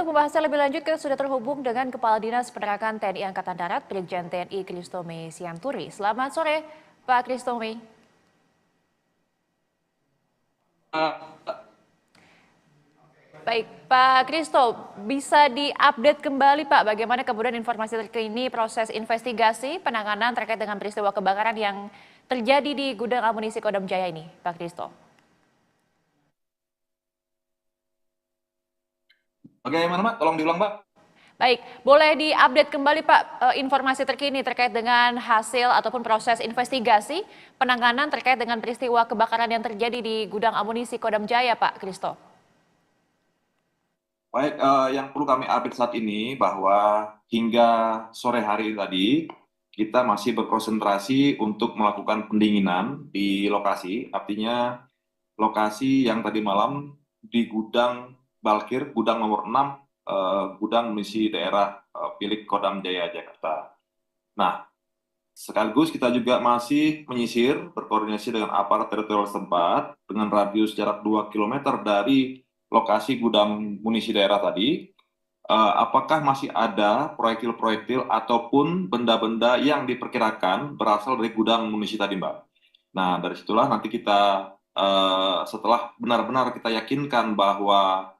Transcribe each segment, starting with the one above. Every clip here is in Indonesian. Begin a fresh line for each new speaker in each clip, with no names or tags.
untuk membahasnya lebih lanjut, kita sudah terhubung dengan Kepala Dinas Penerangan TNI Angkatan Darat, Brigjen TNI Kristome Sianturi. Selamat sore, Pak Kristome. Baik, Pak Kristo, bisa diupdate kembali Pak, bagaimana kemudian informasi terkini proses investigasi penanganan terkait dengan peristiwa kebakaran yang terjadi di gudang amunisi Kodam Jaya ini, Pak Kristo?
Bagaimana, Mbak? Tolong diulang, Mbak.
Baik, boleh diupdate kembali Pak informasi terkini terkait dengan hasil ataupun proses investigasi penanganan terkait dengan peristiwa kebakaran yang terjadi di gudang amunisi Kodam Jaya, Pak Kristo?
Baik, yang perlu kami update saat ini bahwa hingga sore hari tadi kita masih berkonsentrasi untuk melakukan pendinginan di lokasi, artinya lokasi yang tadi malam di gudang Balkir, gudang nomor 6, gudang munisi daerah milik Kodam Jaya Jakarta. Nah, sekaligus kita juga masih menyisir berkoordinasi dengan aparat teritorial setempat dengan radius jarak 2 kilometer dari lokasi gudang munisi daerah tadi. Apakah masih ada proyektil-proyektil ataupun benda-benda yang diperkirakan berasal dari gudang munisi tadi, Mbak. Nah, dari situlah nanti kita setelah benar-benar kita yakinkan bahwa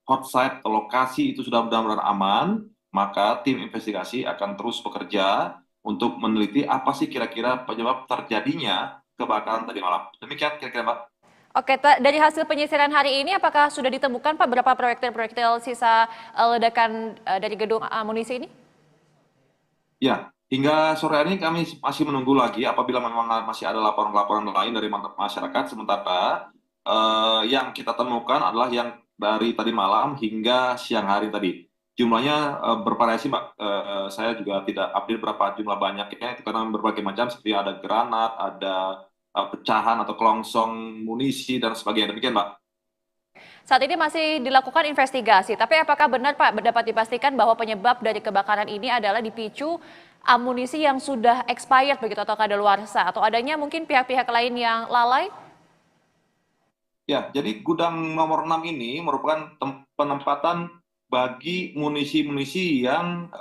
hot site lokasi itu sudah benar-benar aman, maka tim investigasi akan terus bekerja untuk meneliti apa sih kira-kira penyebab terjadinya kebakaran tadi malam. Demikian kira-kira, Mbak.
Oke, dari hasil penyisiran hari ini apakah sudah ditemukan Pak berapa proyektil-proyektil sisa ledakan dari gedung amunisi ini?
Ya, hingga sore hari ini kami masih menunggu lagi apabila memang masih ada laporan-laporan lain dari masyarakat. Sementara yang kita temukan adalah yang dari tadi malam hingga siang hari tadi. Jumlahnya bervariasi, Mbak. Saya juga tidak update berapa jumlah banyaknya, karena berbagai macam seperti ada granat, ada pecahan atau kelongsong munisi dan sebagainya. Demikian, Mbak.
Saat ini masih dilakukan investigasi, tapi apakah benar Pak dapat dipastikan bahwa penyebab dari kebakaran ini adalah dipicu amunisi yang sudah expired begitu atau kadaluarsa atau adanya mungkin pihak-pihak lain yang lalai?
Ya, jadi gudang nomor 6 ini merupakan penempatan bagi munisi-munisi yang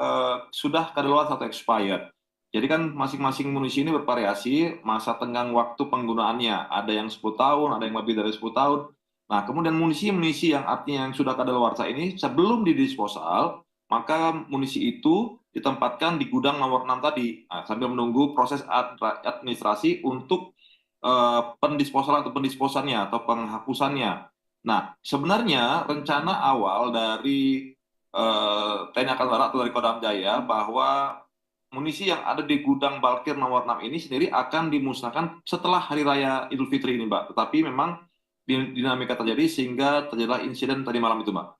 sudah kadaluarsa atau expired. Jadi kan masing-masing munisi ini bervariasi masa tenggang waktu penggunaannya. Ada yang 10 tahun, ada yang lebih dari 10 tahun. Nah, kemudian munisi-munisi yang artinya yang sudah kadaluarsa ini sebelum didisposal, maka munisi itu ditempatkan di gudang nomor 6 tadi. Nah, sambil menunggu proses administrasi untuk pendisposalan atau pendisposannya atau penghapusannya. Nah, sebenarnya rencana awal dari TNI Angkatan Darat atau dari Kodam Jaya bahwa munisi yang ada di gudang Balkir nomor 6 ini sendiri akan dimusnahkan setelah Hari Raya Idul Fitri ini, Mbak. Tetapi memang dinamika terjadi sehingga terjadilah insiden tadi malam itu, Mbak.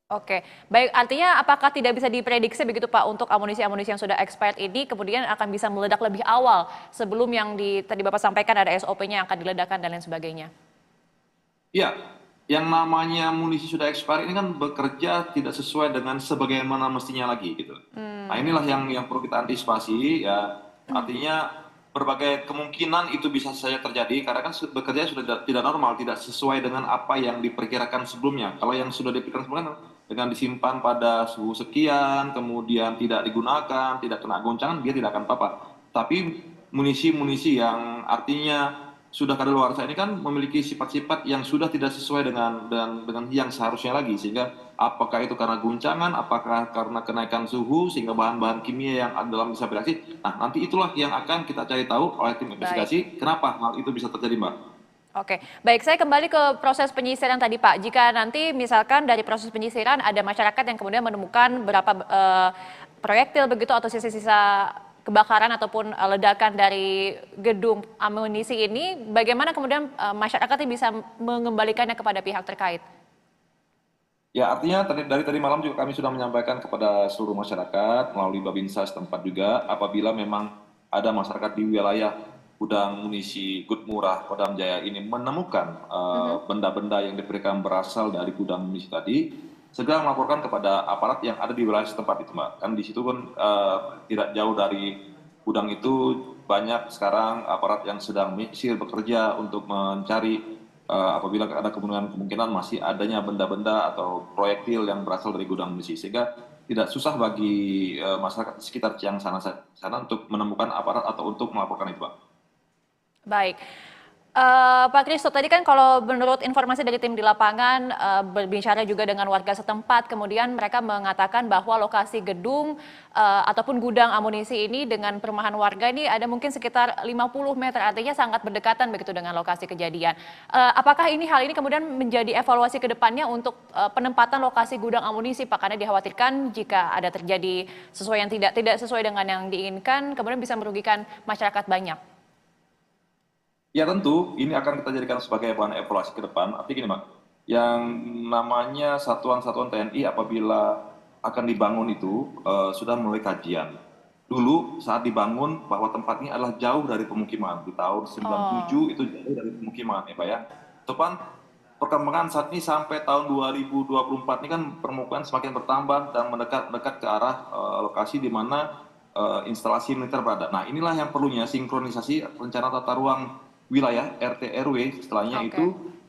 Oke, baik, artinya apakah tidak bisa diprediksi begitu Pak untuk amunisi-amunisi yang sudah expired ini kemudian akan bisa meledak lebih awal sebelum yang tadi Bapak sampaikan ada SOP-nya yang akan diledakkan dan lain sebagainya?
Iya, yang namanya munisi sudah expired ini kan bekerja tidak sesuai dengan sebagaimana mestinya lagi gitu. Nah, inilah yang perlu kita antisipasi ya. Artinya berbagai kemungkinan itu bisa saja terjadi karena kan bekerja sudah tidak normal, tidak sesuai dengan apa yang diperkirakan sebelumnya. Kalau yang sudah diperkirakan sebelumnya dengan disimpan pada suhu sekian, kemudian tidak digunakan, tidak kena goncangan, dia tidak akan apa-apa. Tapi munisi-munisi yang artinya sudah kadaluarsa ini kan memiliki sifat-sifat yang sudah tidak sesuai dengan yang seharusnya lagi, sehingga apakah itu karena guncangan, apakah karena kenaikan suhu sehingga bahan-bahan kimia yang ada dalam bisa bereaksi. Nah, nanti itulah yang akan kita cari tahu oleh tim investigasi kenapa hal itu bisa terjadi, Mbak.
Oke, baik, saya kembali ke proses penyisiran tadi Pak. Jika nanti misalkan dari proses penyisiran ada masyarakat yang kemudian menemukan berapa proyektil begitu atau sisa-sisa kebakaran ataupun ledakan dari gedung amunisi ini, bagaimana kemudian masyarakat ini bisa mengembalikannya kepada pihak terkait?
Ya, artinya dari tadi malam juga kami sudah menyampaikan kepada seluruh masyarakat melalui Babinsa setempat juga, apabila memang ada masyarakat di wilayah gudang munisi Good Murah Kodam Jaya ini menemukan benda-benda yang diperkirakan berasal dari gudang munisi tadi, segera melaporkan kepada aparat yang ada di wilayah setempat itu, Mbak. Kan di situ pun tidak jauh dari gudang itu banyak sekarang aparat yang sedang menyisir bekerja untuk mencari apabila ada kemungkinan masih adanya benda-benda atau proyektil yang berasal dari gudang amunisi, sehingga tidak susah bagi masyarakat sekitar yang sana untuk menemukan aparat atau untuk melaporkan itu, Pak.
Baik. Pak Kristo, tadi kan kalau menurut informasi dari tim di lapangan, berbicara juga dengan warga setempat, kemudian mereka mengatakan bahwa lokasi gedung ataupun gudang amunisi ini dengan perumahan warga ini ada mungkin sekitar 50 meter, artinya sangat berdekatan begitu dengan lokasi kejadian. Apakah hal ini kemudian menjadi evaluasi ke depannya untuk penempatan lokasi gudang amunisi, Pak? Karena dikhawatirkan jika ada terjadi sesuai yang tidak sesuai dengan yang diinginkan, kemudian bisa merugikan masyarakat banyak.
Ya tentu, ini akan kita jadikan sebagai bahan evaluasi ke depan. Artinya gini, Pak, yang namanya satuan-satuan TNI apabila akan dibangun itu sudah mulai kajian. Dulu saat dibangun bahwa tempat ini adalah jauh dari pemukiman. Di tahun 97
Oh,
itu jauh dari pemukiman, ya Pak ya. Depan perkembangan saat ini sampai tahun 2024 ini kan permukaan semakin bertambah dan mendekat ke arah lokasi di mana instalasi militer berada. Nah, inilah yang perlunya sinkronisasi rencana tata ruang wilayah RT RW setelahnya
oke.
itu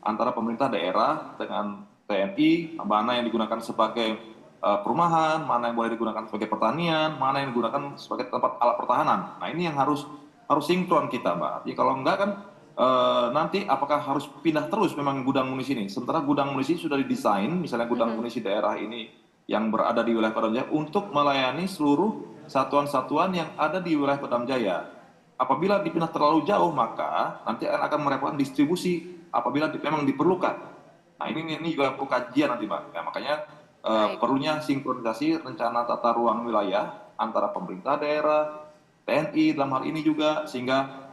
antara pemerintah daerah dengan TNI, mana yang digunakan sebagai perumahan, mana yang boleh digunakan sebagai pertanian, mana yang digunakan sebagai tempat alat pertahanan. Nah, ini yang harus sinkron kita, Mbak. Jadi kalau enggak kan nanti apakah harus pindah terus memang gudang munisi ini? Sementara gudang munisi sudah didesain, misalnya gudang munisi daerah ini yang berada di wilayah Kodam Jaya untuk melayani seluruh satuan-satuan yang ada di wilayah Kodam Jaya. Apabila dipindah terlalu jauh, maka nanti akan merepotkan distribusi apabila memang diperlukan. Nah, ini juga perlu kajian nanti, Pak. Ya, makanya
Baik.
perlunya sinkronisasi rencana tata ruang wilayah antara pemerintah daerah, TNI dalam hal ini juga, sehingga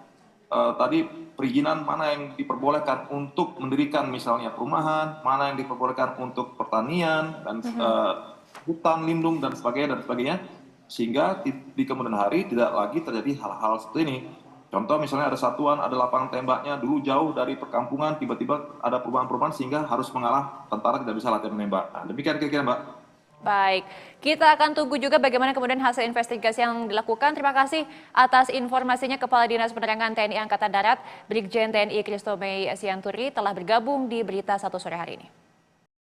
tadi perizinan mana yang diperbolehkan untuk mendirikan misalnya perumahan, mana yang diperbolehkan untuk pertanian dan hutan lindung dan sebagainya, sehingga di kemudian hari tidak lagi terjadi hal-hal seperti ini. Contoh misalnya ada satuan, ada lapangan tembaknya dulu jauh dari perkampungan, tiba-tiba ada perubahan-perubahan sehingga harus mengalah, tentara tidak bisa latihan menembak. Nah, demikian kira-kira, Mbak.
Baik, kita akan tunggu juga bagaimana kemudian hasil investigasi yang dilakukan. Terima kasih atas informasinya Kepala Dinas Penerangan TNI Angkatan Darat, Brigjen TNI Kristo Mei Sianturi telah bergabung di Berita Satu sore hari ini.